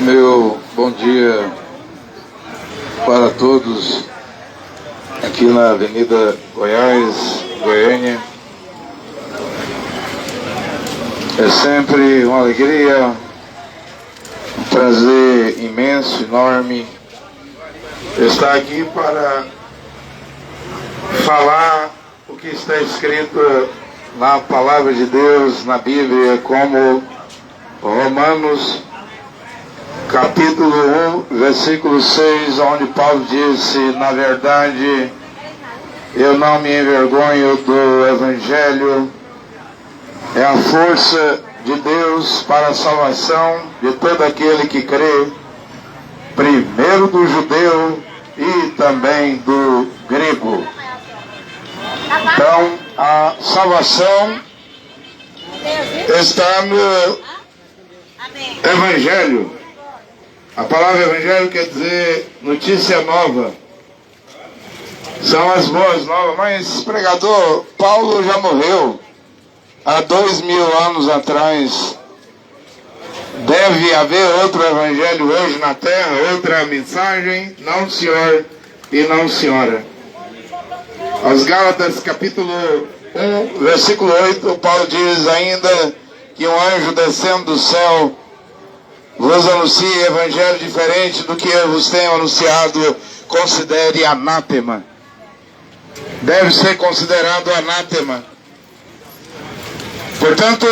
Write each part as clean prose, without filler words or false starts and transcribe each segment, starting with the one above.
Meu bom dia para todos aqui na Avenida Goiás, Goiânia. É sempre uma alegria, um prazer imenso, enorme estar aqui para falar o que está escrito na Palavra de Deus, na Bíblia, como Romanos capítulo 1, versículo 6, onde Paulo disse: na verdade, eu não me envergonho do Evangelho, é a força de Deus para a salvação de todo aquele que crê, primeiro do judeu e também do grego. Então, a salvação está no Evangelho. A palavra Evangelho quer dizer notícia nova. São as boas novas. Mas pregador, Paulo já morreu há 2000 anos atrás. Deve haver outro Evangelho hoje na terra, outra mensagem? Não, senhor e não, senhora. Aos Gálatas capítulo 1, versículo 8, Paulo diz ainda que um anjo descendo do céu vos anuncie evangelho diferente do que eu vos tenho anunciado, considere anátema. Deve ser considerado anátema. Portanto,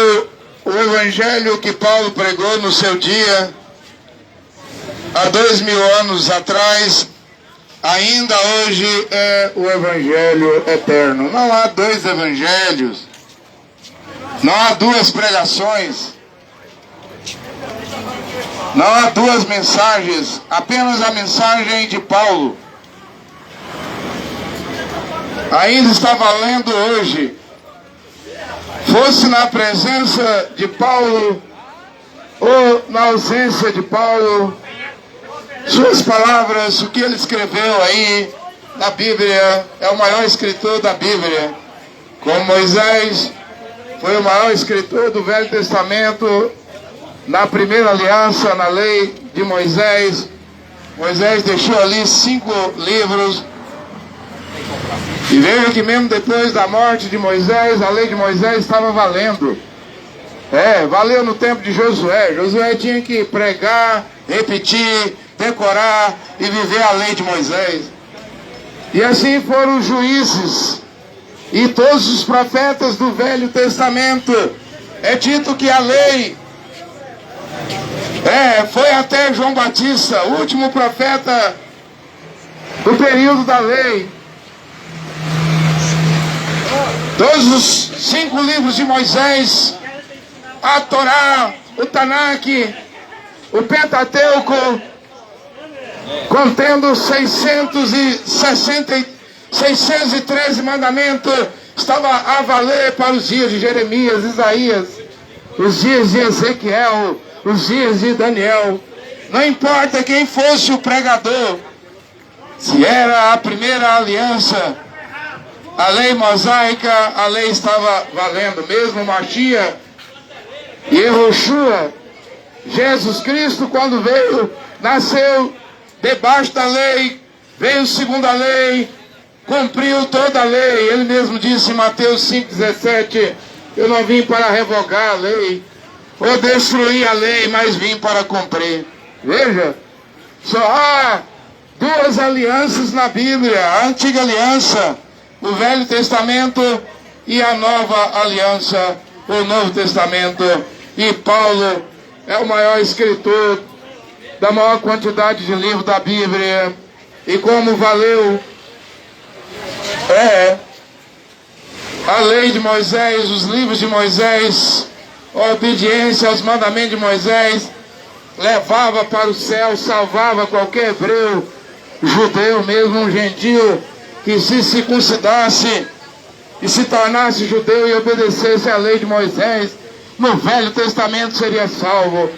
o evangelho que Paulo pregou no seu dia, há 2000 anos atrás, ainda hoje é o evangelho eterno. Não há dois evangelhos, não há duas pregações, não há duas mensagens, apenas a mensagem de Paulo. Ainda está valendo hoje. Fosse na presença de Paulo ou na ausência de Paulo, suas palavras, o que ele escreveu aí na Bíblia, é o maior escritor da Bíblia. Como Moisés foi o maior escritor do Velho Testamento, na primeira aliança, na lei de Moisés, Moisés deixou ali 5 livros. E veja que mesmo depois da morte de Moisés, a lei de Moisés estava valendo. Valeu no tempo de Josué. Josué tinha que pregar, repetir, decorar e viver a lei de Moisés. E assim foram os juízes e todos os profetas do Velho Testamento. É dito que a lei foi até João Batista, o último profeta do período da lei. Todos os 5 livros de Moisés, a Torá, o Tanakh, o Pentateuco, contendo 613 mandamentos, estava a valer para os dias de Jeremias, Isaías, os dias de Ezequiel, os dias de Daniel. Não importa quem fosse o pregador, se era a primeira aliança, a lei mosaica, a lei estava valendo. Mesmo Machia e Yehoshua, Jesus Cristo, quando veio, nasceu debaixo da lei, veio segundo a lei, cumpriu toda a lei. Ele mesmo disse em Mateus 5,17, eu não vim para revogar a lei ou destruir a lei, mas vim para cumprir. Veja, só há 2 alianças na Bíblia: a antiga aliança, o Velho Testamento, e a nova aliança, o Novo Testamento. E Paulo é o maior escritor da maior quantidade de livros da Bíblia. E como valeu a lei de Moisés, os livros de Moisés, a obediência aos mandamentos de Moisés, levava para o céu, salvava qualquer hebreu, judeu, mesmo um gentio, que se circuncidasse e se tornasse judeu e obedecesse à lei de Moisés, no Velho Testamento seria salvo.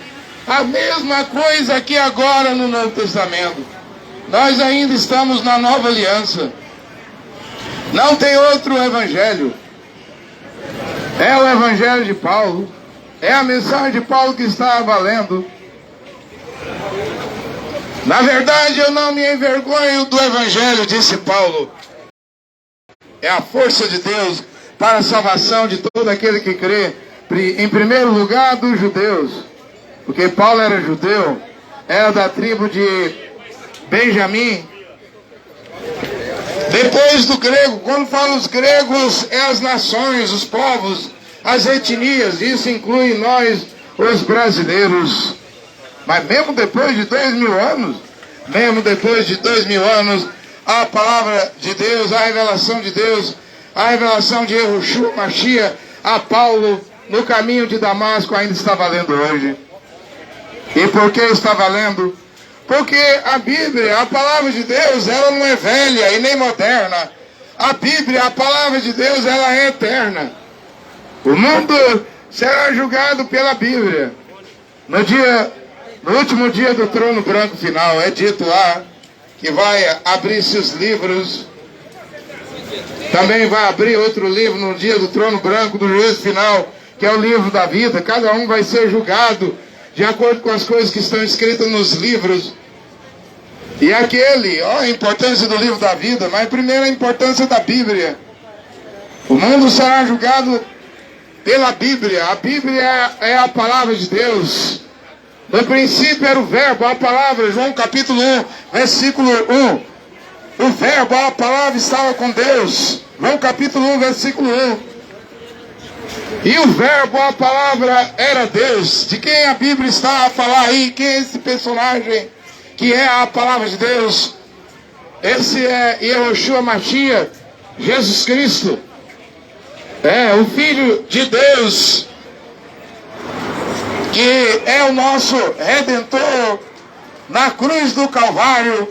A mesma coisa aqui agora no Novo Testamento. Nós ainda estamos na nova aliança. Não tem outro evangelho. É o evangelho de Paulo. É a mensagem de Paulo que está valendo. Na verdade, eu não me envergonho do Evangelho, disse Paulo. É a força de Deus para a salvação de todo aquele que crê. Em primeiro lugar, dos judeus. Porque Paulo era judeu, era da tribo de Benjamim. Depois do grego, quando fala os gregos, é as nações, os povos, as etnias. Isso inclui nós, os brasileiros. Mas mesmo depois de 2000 anos, a palavra de Deus, a revelação de Deus, a revelação de Yahushua Mashiach a Paulo no caminho de Damasco ainda está valendo hoje. E por que está valendo? Porque a Bíblia, a palavra de Deus, ela não é velha e nem moderna. A Bíblia, a palavra de Deus, ela é eterna. O mundo será julgado pela Bíblia. No último dia do trono branco final, é dito lá que vai abrir-se os livros. Também vai abrir outro livro no dia do trono branco, do juízo final, que é o livro da vida. Cada um vai ser julgado de acordo com as coisas que estão escritas nos livros. E aquele, a importância do livro da vida, mas primeiro a importância da Bíblia. O mundo será julgado pela Bíblia. A Bíblia é a palavra de Deus. No princípio era o verbo, a palavra, João capítulo 1, versículo 1. O verbo, a palavra estava com Deus. João capítulo 1, versículo 1. E o verbo, a palavra, era Deus. De quem a Bíblia está a falar aí? Quem é esse personagem que é a palavra de Deus? Esse é Yahushua Mashiach, Jesus Cristo. É o Filho de Deus, que é o nosso Redentor na cruz do Calvário.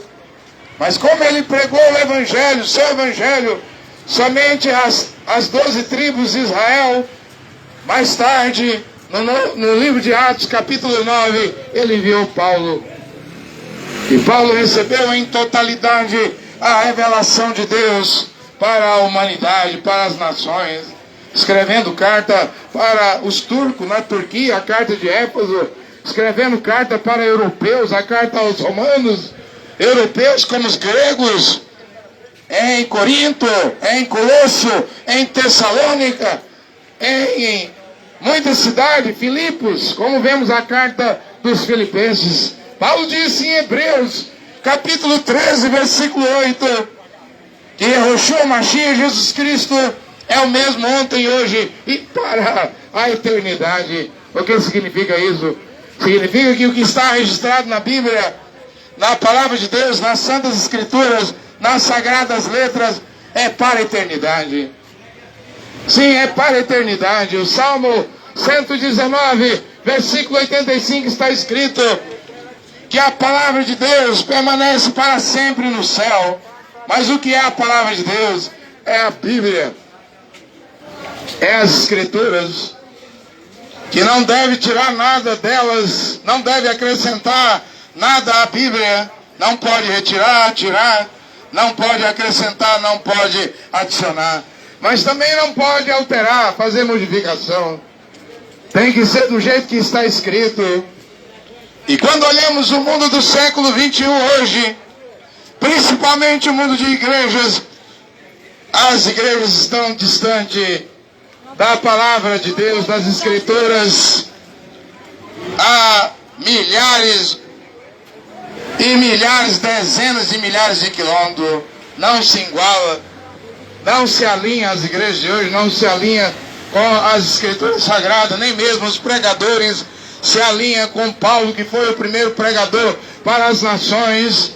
Mas como ele pregou o Evangelho, seu Evangelho, somente as 12 tribos de Israel, mais tarde, no livro de Atos, capítulo 9, ele enviou Paulo. E Paulo recebeu em totalidade a revelação de Deus para a humanidade, para as nações, escrevendo carta para os turcos na Turquia, a carta de Éfeso, escrevendo carta para europeus, a carta aos romanos, europeus como os gregos, em Corinto, em Colosso, em Tessalônica, em muitas cidades, Filipos, como vemos a carta dos filipenses. Paulo disse em Hebreus, capítulo 13, versículo 8, que Yahushua Mashiach, Jesus Cristo, é o mesmo ontem, hoje e para a eternidade. O que significa isso? Significa que o que está registrado na Bíblia, na palavra de Deus, nas Santas Escrituras, nas Sagradas Letras, é para a eternidade. Sim, é para a eternidade. O Salmo 119, versículo 85 está escrito que a palavra de Deus permanece para sempre no céu. Mas o que é a palavra de Deus? É a Bíblia. É as Escrituras, que não deve tirar nada delas, não deve acrescentar nada à Bíblia, não pode retirar, tirar, não pode acrescentar, não pode adicionar, mas também não pode alterar, fazer modificação. Tem que ser do jeito que está escrito. E quando olhamos o mundo do século 21 hoje, principalmente o mundo de igrejas, as igrejas estão distantes da palavra de Deus, das Escrituras, há milhares e milhares, dezenas de milhares de quilômetros. Não se iguala, não se alinha, as igrejas de hoje não se alinha com as Escrituras Sagradas, nem mesmo os pregadores se alinham com Paulo, que foi o primeiro pregador para as nações.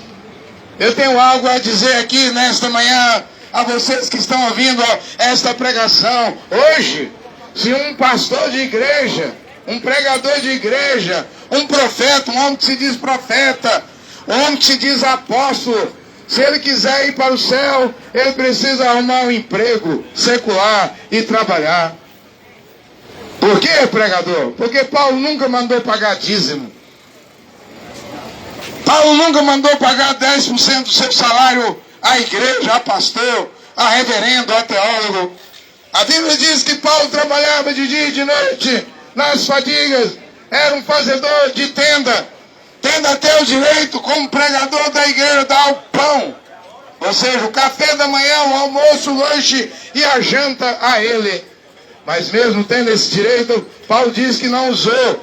Eu tenho algo a dizer aqui nesta manhã a vocês que estão ouvindo esta pregação. Hoje, se um pastor de igreja, um pregador de igreja, um profeta, um homem que se diz profeta, um homem que se diz apóstolo, se ele quiser ir para o céu, ele precisa arrumar um emprego secular e trabalhar. Por quê, pregador? Porque Paulo nunca mandou pagar dízimo. Paulo nunca mandou pagar 10% do seu salário à igreja, a pastor, a reverendo, a teólogo. A Bíblia diz que Paulo trabalhava de dia e de noite nas fadigas. Era um fazedor de tenda tendo até o direito, como pregador da igreja, dar o pão, ou seja, o café da manhã, o almoço, o lanche e a janta a ele. Mas mesmo tendo esse direito, Paulo diz que não usou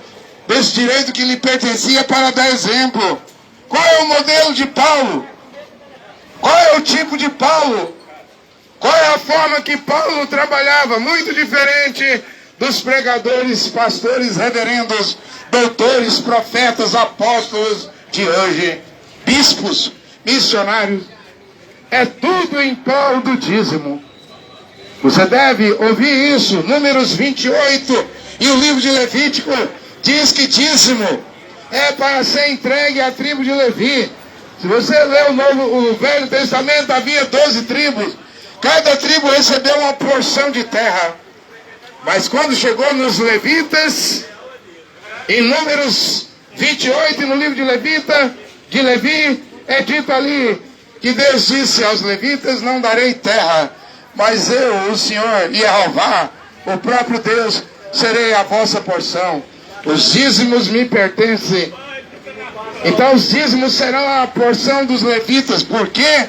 desse direito que lhe pertencia para dar exemplo. Qual é o modelo de Paulo? Qual é o tipo de Paulo? Qual é a forma que Paulo trabalhava? Muito diferente dos pregadores, pastores, reverendos, doutores, profetas, apóstolos de hoje, bispos, missionários. É tudo em prol do dízimo. Você deve ouvir isso. Números 28 e o livro de Levítico diz que dízimo é para ser entregue à tribo de Levi. Se você ler o Velho Testamento, havia 12 tribos. Cada tribo recebeu uma porção de terra. Mas quando chegou nos levitas, em Números 28, no livro de Levi, é dito ali que Deus disse aos levitas: não darei terra, mas eu, o Senhor, Jeová, o próprio Deus, serei a vossa porção. Os dízimos me pertencem. Então os dízimos serão a porção dos levitas. Por quê?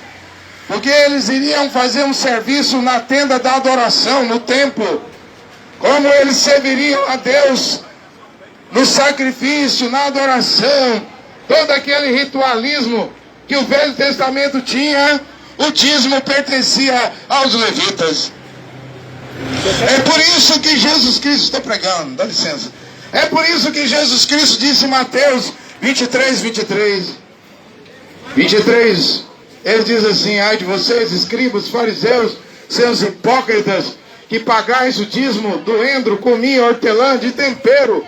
Porque eles iriam fazer um serviço na tenda da adoração, no templo. Como eles serviriam a Deus no sacrifício, na adoração, todo aquele ritualismo que o Velho Testamento tinha, o dízimo pertencia aos levitas. É por isso que Jesus Cristo, estou pregando, dá licença. É por isso que Jesus Cristo disse em Mateus 23, 23, ele diz assim: ai de vocês, escribas, fariseus, seus hipócritas, que pagais o dízimo do endro, cominho, hortelã, de tempero,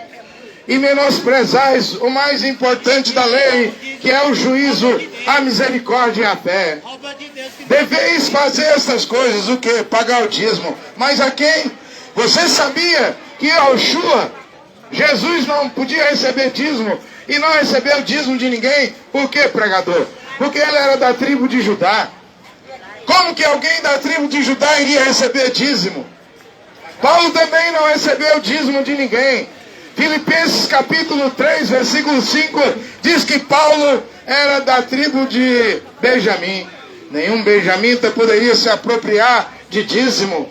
e menosprezais o mais importante da lei, que é o juízo, a misericórdia e a fé. Deveis fazer essas coisas, o que? Pagar o dízimo. Mas a quem? Você sabia que Yeshua, Jesus, não podia receber dízimo, e não recebeu dízimo de ninguém? Por quê, pregador? Porque ele era da tribo de Judá. Como que alguém da tribo de Judá iria receber dízimo? Paulo também não recebeu dízimo de ninguém. Filipenses capítulo 3, versículo 5, diz que Paulo era da tribo de Benjamim. Nenhum benjamita poderia se apropriar de dízimo.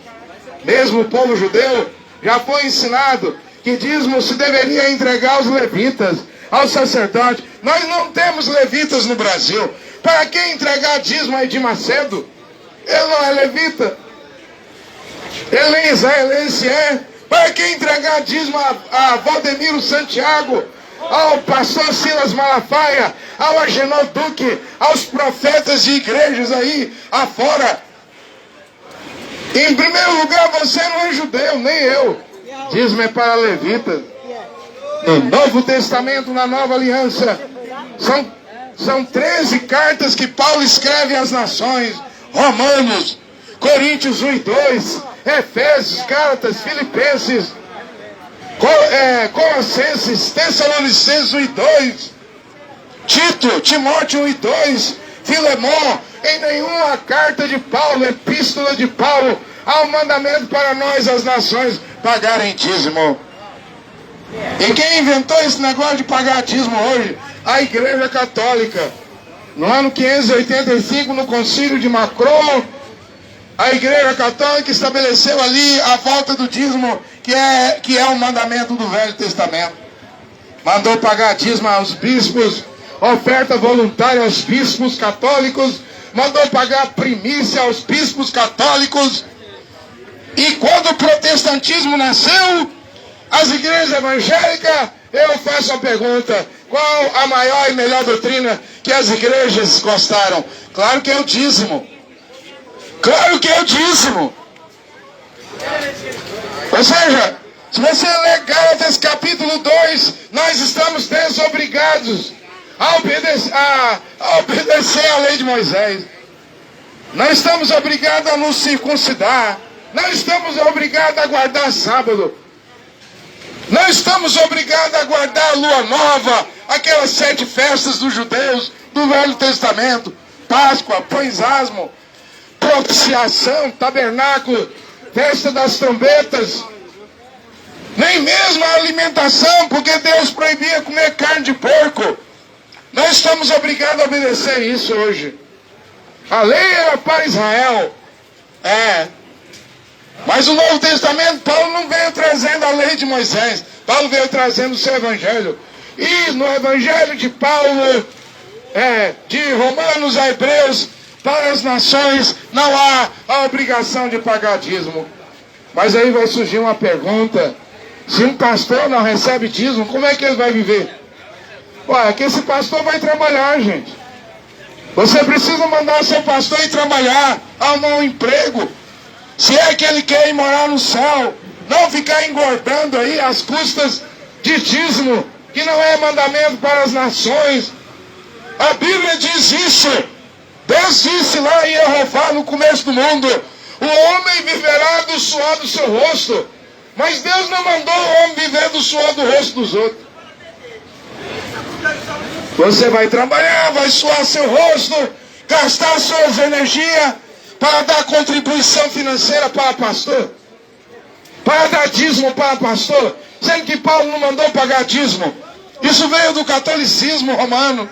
Mesmo o povo judeu já foi ensinado que dízimo se deveria entregar aos levitas, aos sacerdotes. Nós não temos levitas no Brasil. Para que entregar dízimo a Edir Macedo? Ele não é levita. Ele nem israelense é. Para que entregar dízimo a Valdemiro Santiago, ao pastor Silas Malafaia, ao Agenor Duque, aos profetas de igrejas aí afora? Em primeiro lugar, você não é judeu, nem eu. Dízimo é para levitas. No Novo Testamento, na Nova Aliança, são 13 cartas que Paulo escreve às nações. Romanos, Coríntios 1 e 2, Efésios, Gálatas, Filipenses, Colossenses, Tessalonicenses 1 e 2, Tito, Timóteo 1 e 2, Filemon. Em nenhuma carta de Paulo, epístola de Paulo, há um mandamento para nós, as nações, pagarem dízimo. E quem inventou esse negócio de pagar dízimo hoje? A Igreja Católica. No ano 585, no Concílio de Macron, a Igreja Católica estabeleceu ali a volta do dízimo, que é um mandamento do Velho Testamento. Mandou pagar dízimo aos bispos, oferta voluntária aos bispos católicos, mandou pagar primícia aos bispos católicos. E quando o protestantismo nasceu, as igrejas evangélicas, eu faço a pergunta: qual a maior e melhor doutrina que as igrejas gostaram? Claro que é o dízimo. Claro que é o dízimo. Ou seja, se você ler Gálatas capítulo 2, nós estamos desobrigados a obedecer a lei de Moisés. Não estamos obrigados a nos circuncidar. Não estamos obrigados a guardar sábado. Não estamos obrigados a guardar a lua nova, aquelas 7 festas dos judeus do Velho Testamento: Páscoa, Pães Asmo, Propiciação, Tabernáculo, Festa das Trombetas. Nem mesmo a alimentação, porque Deus proibia comer carne de porco. estamos obrigados a obedecer isso hoje. A lei era para Israel. Mas o Novo Testamento, Paulo não veio trazendo a lei de Moisés. Paulo veio trazendo o seu evangelho. E no evangelho de Paulo, de Romanos a Hebreus, para as nações não há a obrigação de pagar dízimo. Mas aí vai surgir uma pergunta: se um pastor não recebe dízimo, como é que ele vai viver? Ué, que esse pastor vai trabalhar, gente. Você precisa mandar seu pastor ir trabalhar, arrumar um emprego. Se é que ele quer ir morar no céu, não ficar engordando aí às custas de dízimo, que não é mandamento para as nações. A Bíblia diz isso. Deus disse lá em Jeová, no começo do mundo: o homem viverá do suor do seu rosto. Mas Deus não mandou o homem viver do suor do rosto dos outros. Você vai trabalhar, vai suar seu rosto, gastar suas energias para dar contribuição financeira para pastor, para dar dízimo para pastor, sendo que Paulo não mandou pagar dízimo. Isso veio do catolicismo romano.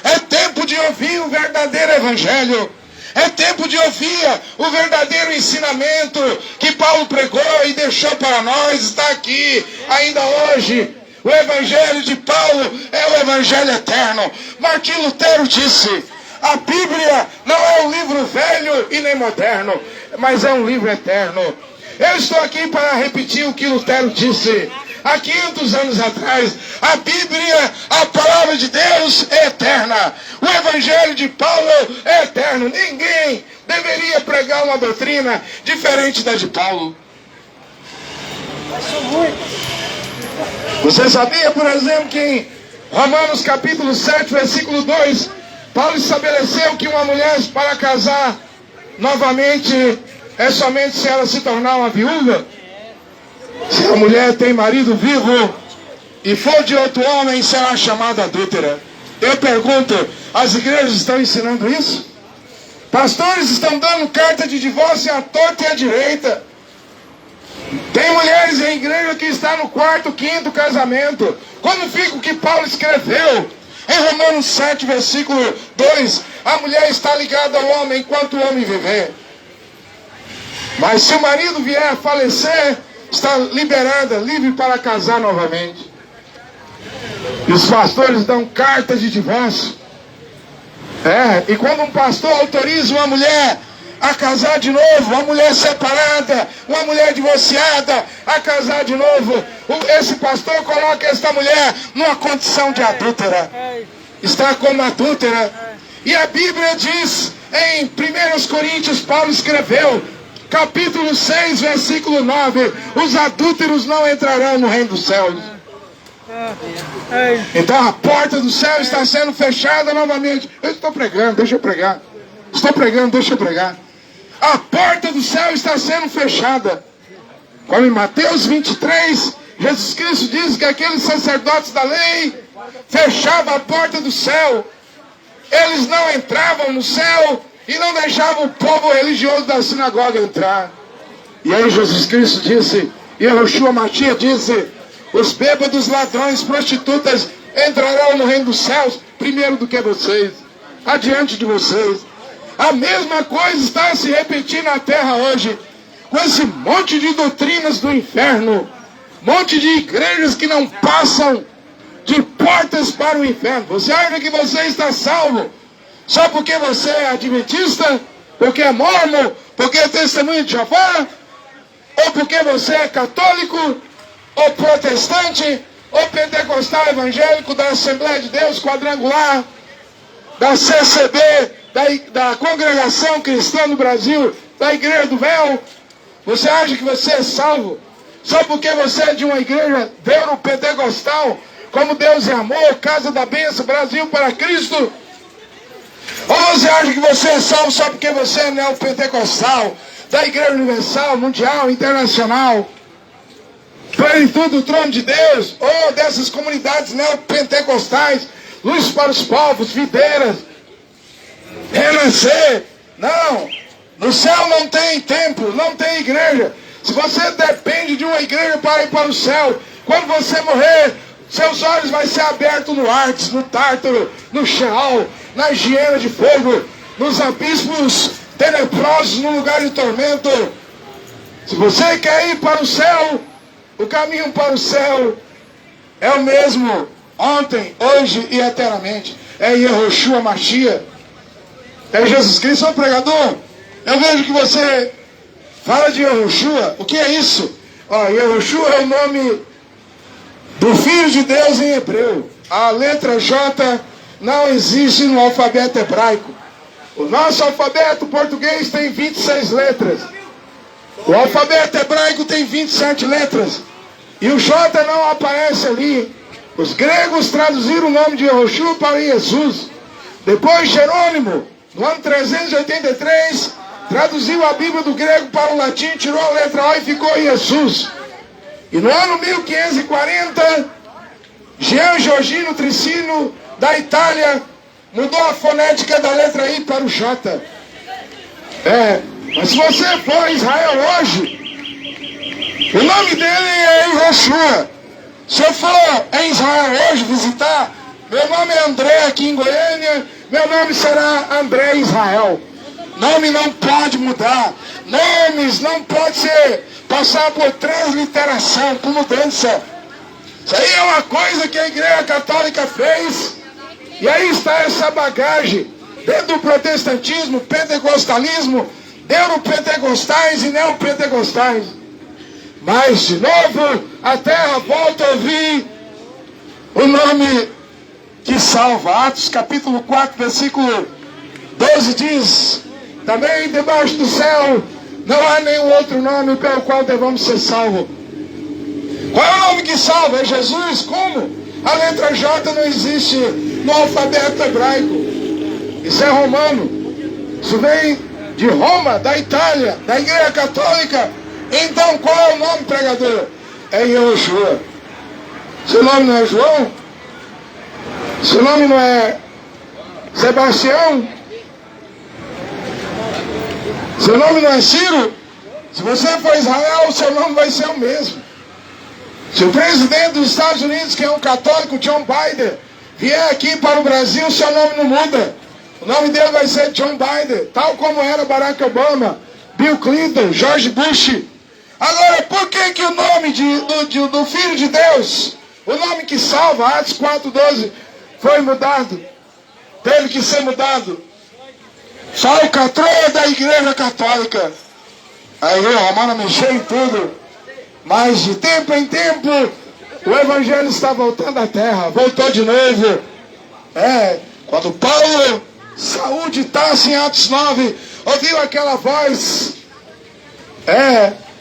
É tempo de ouvir o verdadeiro evangelho. É tempo de ouvir o verdadeiro ensinamento que Paulo pregou e deixou para nós. Está aqui ainda hoje. O evangelho de Paulo é o evangelho eterno. Martim Lutero disse: a Bíblia não é um livro velho e nem moderno, mas é um livro eterno. Eu estou aqui para repetir o que Lutero disse há 500 anos atrás. A Bíblia, a palavra de Deus, é eterna. O evangelho de Paulo é eterno. Ninguém deveria pregar uma doutrina diferente da de Paulo. Você sabia, por exemplo, que em Romanos capítulo 7, versículo 2, Paulo estabeleceu que uma mulher, para casar novamente, é somente se ela se tornar uma viúva? Se a mulher tem marido vivo e for de outro homem, será chamada adúltera. Eu pergunto, as igrejas estão ensinando isso? Pastores estão dando carta de divórcio à torta e à direita. Tem mulheres em igreja que estão no quarto, quinto casamento. Quando fica o que Paulo escreveu em Romanos 7, versículo 2, a mulher está ligada ao homem enquanto o homem viver. Mas se o marido vier a falecer, está liberada, livre para casar novamente. E os pastores dão cartas de divórcio. E quando um pastor autoriza uma mulher a casar de novo, uma mulher separada, uma mulher divorciada, a casar de novo, esse pastor coloca esta mulher numa condição de adúltera. Está como adúltera. E a Bíblia diz, em 1 Coríntios, Paulo escreveu, capítulo 6, versículo 9, os adúlteros não entrarão no reino dos céus. Então a porta do céu está sendo fechada novamente. Eu estou pregando, deixa eu pregar. Estou pregando, deixa eu pregar. A porta do céu está sendo fechada. Como em Mateus 23, Jesus Cristo diz que aqueles sacerdotes da lei fechavam a porta do céu. Eles não entravam no céu e não deixavam o povo religioso da sinagoga entrar. E aí Jesus Cristo disse, e Yeshua Machia disse, os bêbados, ladrões, prostitutas entrarão no reino dos céus primeiro do que vocês, adiante de vocês. A mesma coisa está a se repetir na terra hoje, com esse monte de doutrinas do inferno, monte de igrejas que não passam de portas para o inferno. Você acha que você está salvo só porque você é adventista, porque é mormon, porque é testemunho de Jeová, ou porque você é católico, ou protestante, ou pentecostal evangélico da Assembleia de Deus Quadrangular, da CCB, da Congregação Cristã do Brasil, da Igreja do Véu. Você acha que você é salvo só porque você é de uma igreja pentecostal, como Deus é amor, Casa da Bênção, Brasil para Cristo? Ou você acha que você é salvo só porque você é neopentecostal, da Igreja Universal, Mundial, Internacional, Plenitude do Trono de Deus, ou dessas comunidades neopentecostais, Luz para os Povos, Videiras, Renascer? Não, no céu não tem templo, não tem igreja. Se você depende de uma igreja para ir para o céu, quando você morrer, Seus olhos vão ser abertos no Hades, no Tártaro, no Sheol, na hiena de fogo, nos abismos tenebrosos, no lugar de tormento. Se você quer ir para o céu, o caminho para o céu é o mesmo, ontem, hoje e eternamente. É Yehoshua Mashiach. É Jesus Cristo. Ô pregador, eu vejo que você fala de Yehoshua. O que é isso? Yehoshua é o nome do Filho de Deus em hebreu. A letra J não existe no alfabeto hebraico. O nosso alfabeto português tem 26 letras. O alfabeto hebraico tem 27 letras. E o J não aparece ali. Os gregos traduziram o nome de Yehoshua para Jesus. Depois Jerônimo, no ano 383, traduziu a Bíblia do grego para o latim, tirou a letra O e ficou Jesus. E no ano 1540, Jean Giorgino Tricino, da Itália, mudou a fonética da letra I para o J. Mas se você for a Israel hoje, o nome dele é Yehoshua. Se eu for em Israel hoje visitar, meu nome é André aqui em Goiânia, meu nome será André Israel. Nome não pode mudar. Nomes não pode passar por transliteração, por mudança. Isso aí é uma coisa que a Igreja Católica fez. E aí está essa bagagem dentro do protestantismo, pentecostalismo, neuropentecostais e neopentecostais. Mas, de novo, a terra volta a ouvir o nome que salva. Atos capítulo 4, versículo 12 diz: também debaixo do céu não há nenhum outro nome pelo qual devamos ser salvos. Qual é o nome que salva? É Jesus. Como? A letra J não existe no alfabeto hebraico. Isso é romano. Isso vem de Roma, da Itália, da Igreja Católica. Então qual é o nome, pregador? É Yehoshua. Seu nome não é João? Seu nome não é Sebastião? Seu nome não é Ciro? Se você for a Israel, seu nome vai ser o mesmo. Se o presidente dos Estados Unidos, que é um católico, John Biden, vier aqui para o Brasil, seu nome não muda. O nome dele vai ser John Biden, tal como era Barack Obama, Bill Clinton, George Bush. Agora, por que o nome do Filho de Deus, o nome que salva, Atos 4:12, foi mudado? Teve que ser mudado. Falcatrua da Igreja Católica. A Igreja Romana mexeu em tudo. Mas de tempo em tempo, o Evangelho está voltando à terra. Voltou de novo. Quando Paulo, Saúl de Tarso em Atos 9, ouviu aquela voz,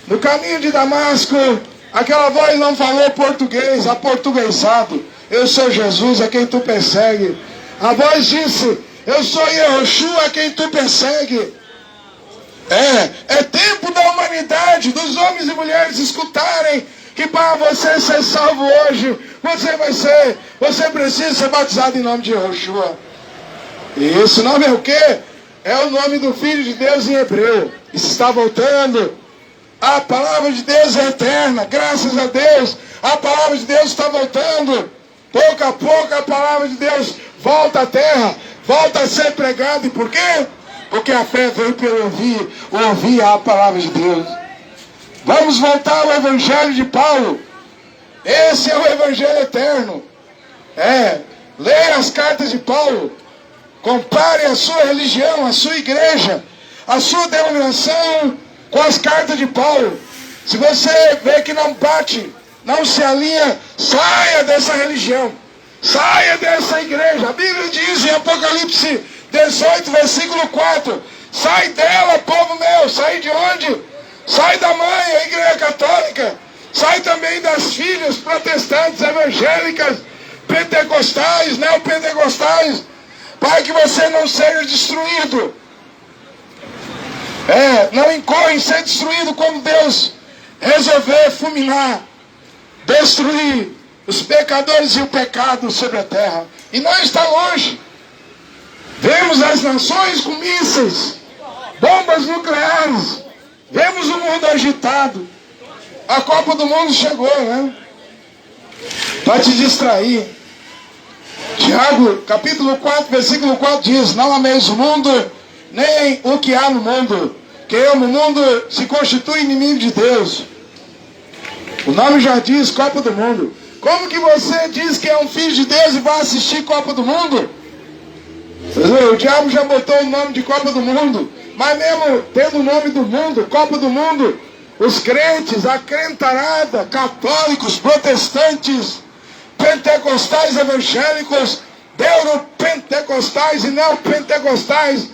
no caminho de Damasco, aquela voz não falou português, aportuguesado. Eu sou Jesus, a quem tu persegue. A voz disse: eu sou Yehoshua, a quem tu persegue. É tempo da humanidade, dos homens e mulheres escutarem que para você ser salvo hoje, você precisa ser batizado em nome de Yehoshua. E esse nome é o quê? É o nome do Filho de Deus em hebreu. Isso está voltando. A palavra de Deus é eterna, graças a Deus. A palavra de Deus está voltando. Pouco a pouco a palavra de Deus volta à terra, volta a ser pregada. E por quê? Porque a fé veio pelo ouvir a palavra de Deus. Vamos voltar ao Evangelho de Paulo. Esse é o Evangelho eterno. Leia as cartas de Paulo. Compare a sua religião, a sua igreja, a sua denominação com as cartas de Paulo. Se você vê que não bate, não se alinha, saia dessa religião. Saia dessa igreja. A Bíblia diz em Apocalipse 18, versículo 4: sai dela, povo meu. Sai de onde? Sai da mãe, a Igreja Católica. Sai também das filhas protestantes, evangélicas, pentecostais, neopentecostais, para que você não seja destruído. Não incorre em ser destruído quando Deus resolver fulminar, destruir os pecadores e o pecado sobre a terra. E não está longe. Vemos as nações com mísseis, bombas nucleares. Vemos o mundo agitado. A Copa do Mundo chegou, né? para te distrair. Tiago, capítulo 4, versículo 4 diz: não ameis o mundo, nem o que há no mundo. Quem ama o mundo se constitui inimigo de Deus. O nome já diz Copa do Mundo. Como que você diz que é um filho de Deus e vai assistir Copa do Mundo? O diabo já botou o nome de Copa do Mundo. Mas mesmo tendo o nome do mundo, Copa do Mundo, os crentes, a crentarada, católicos, protestantes, pentecostais evangélicos, deuteropentecostais e neopentecostais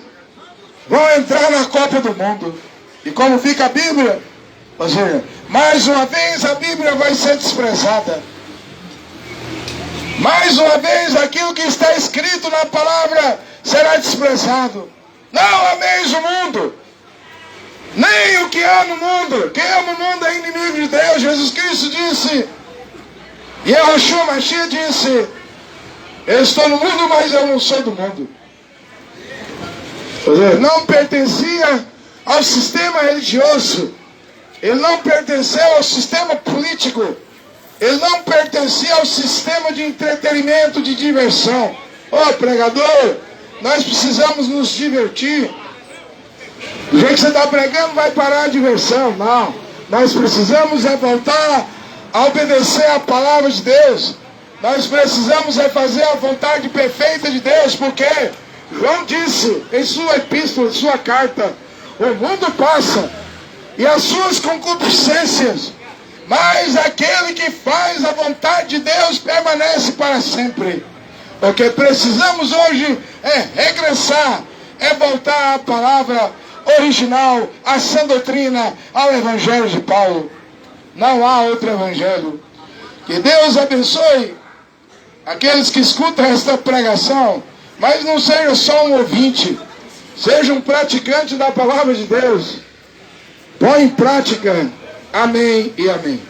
vão entrar na Copa do Mundo. E como fica a Bíblia? Ou seja, mais uma vez a Bíblia vai ser desprezada. Mais uma vez aquilo que está escrito na palavra será desprezado. Não ameis o mundo, nem o que há no mundo. Quem ama o mundo é inimigo de Deus. Jesus Cristo disse, e Yahushua Mashiach disse: eu estou no mundo, mas eu não sou do mundo. Não pertencia ao sistema religioso. Ele não pertenceu ao sistema político. Ele não pertencia ao sistema de entretenimento, de diversão. Pregador, nós precisamos nos divertir. Do jeito que você está pregando, vai parar a diversão. Não. Nós precisamos voltar a obedecer a palavra de Deus. Nós precisamos fazer a vontade perfeita de Deus, porque João disse em sua epístola, em sua carta: o mundo passa e as suas concupiscências, mas aquele que faz a vontade de Deus permanece para sempre. O que precisamos hoje é regressar, é voltar à palavra original, à sã doutrina, ao Evangelho de Paulo. Não há outro Evangelho. Que Deus abençoe aqueles que escutam esta pregação, mas não seja só um ouvinte, seja um praticante da palavra de Deus. Põe em prática. Amém e amém.